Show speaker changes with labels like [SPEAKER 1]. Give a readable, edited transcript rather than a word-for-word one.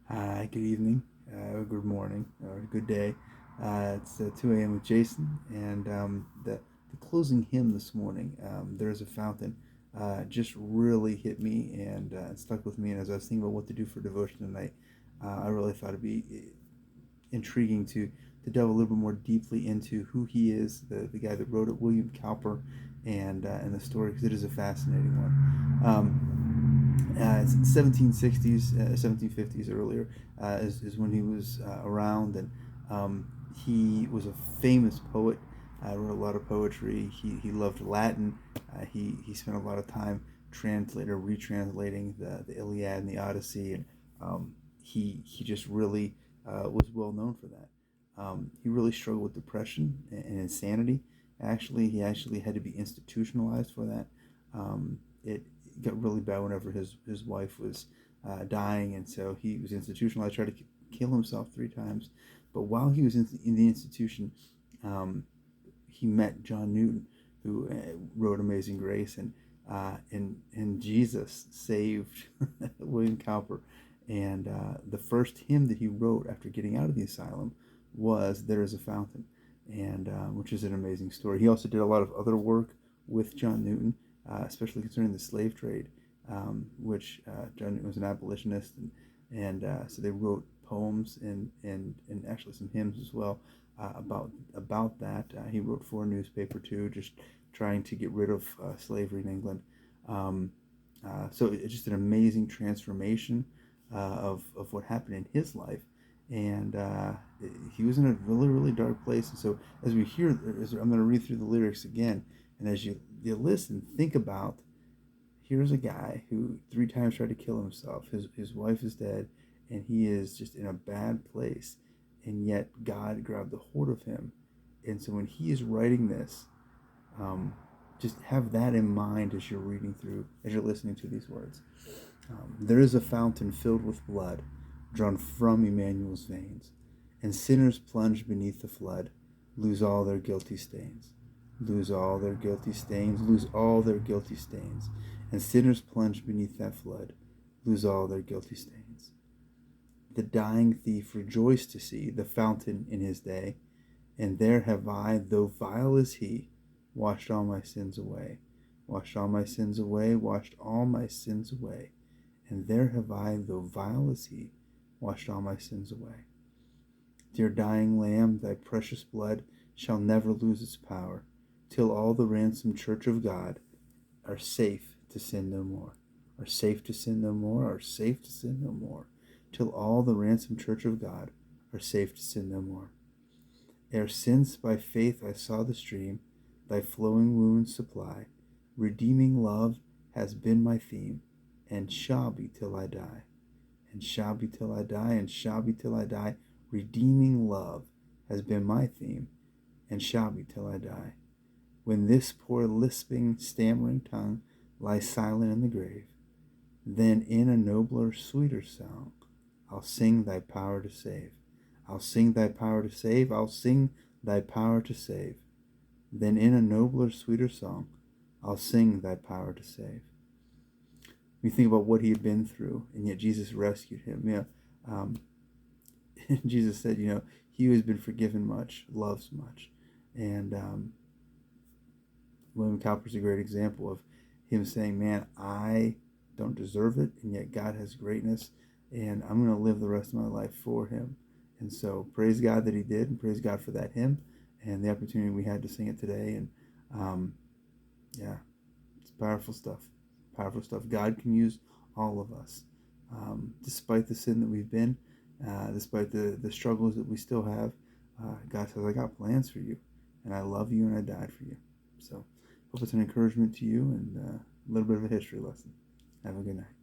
[SPEAKER 1] Good evening, good morning, or good day. It's 2 a.m. with Jason, and the closing hymn this morning, There's a Fountain, just really hit me and stuck with me. And as I was thinking about what to do for devotion tonight, I really thought it'd be intriguing to delve a little bit more deeply into who he is, the guy that wrote it, William Cowper, and the story, because it is a fascinating one. 1760s, 1750s earlier is when he was around, and um, he was a famous poet. Wrote a lot of poetry. He loved Latin. He spent a lot of time retranslating the Iliad and the Odyssey, and he just really was well known for that. He really struggled with depression and insanity. He actually had to be institutionalized for that. It got really bad whenever his wife was dying, and so he was institutionalized. Tried to kill himself 3 times, but while he was in the institution, um, he met John Newton, who wrote Amazing Grace, and Jesus saved William Cowper. And the first hymn that he wrote after getting out of the asylum was "There Is a Fountain," and which is an amazing story. He also did a lot of other work with John Newton, especially concerning the slave trade, which John Newton was an abolitionist, and so they wrote poems and actually some hymns as well about that. He wrote for a newspaper too, just trying to get rid of slavery in England. So it's just an amazing transformation of what happened in his life. And he was in a really, really dark place. And so I'm going to read through the lyrics again. And as you listen, think about, here's a guy who 3 times tried to kill himself. His wife is dead, and he is just in a bad place. And yet God grabbed a hold of him. And so when he is writing this, um, just have that in mind as you're listening to these words. There is a fountain filled with blood, drawn from Emmanuel's veins, and sinners plunged beneath the flood lose all their guilty stains. Lose all their guilty stains, lose all their guilty stains, and sinners plunged beneath that flood lose all their guilty stains. The dying thief rejoiced to see the fountain in his day, and there have I, though vile as he, washed all my sins away, washed all my sins away, washed all my sins away. And there have I, though vile as he, washed all my sins away. Dear dying Lamb, thy precious blood shall never lose its power, till all the ransomed church of God are safe to sin no more, are safe to sin no more, are safe to sin no more, till all the ransomed church of God are safe to sin no more. Ere since by faith I saw the stream, thy flowing wounds supply, redeeming love has been my theme, and shall be till I die, and shall be till I die, and shall be till I die. Redeeming love has been my theme, and shall be till I die. When this poor lisping, stammering tongue lies silent in the grave, then in a nobler, sweeter song I'll sing thy power to save. I'll sing thy power to save. I'll sing thy power to save. Then in a nobler, sweeter song I'll sing thy power to save. We think about what he had been through, and yet Jesus rescued him. Jesus said, he who has been forgiven much loves much. And William Cowper is a great example of him saying, man, I don't deserve it, and yet God has greatness, and I'm going to live the rest of my life for him. And so praise God that he did, and praise God for that hymn and the opportunity we had to sing it today. And yeah, it's powerful stuff. Powerful stuff. God can use all of us, despite the sin that we've been, despite the struggles that we still have. God says, I got plans for you, and I love you, and I died for you. So hope it's an encouragement to you, and a little bit of a history lesson. Have a good night.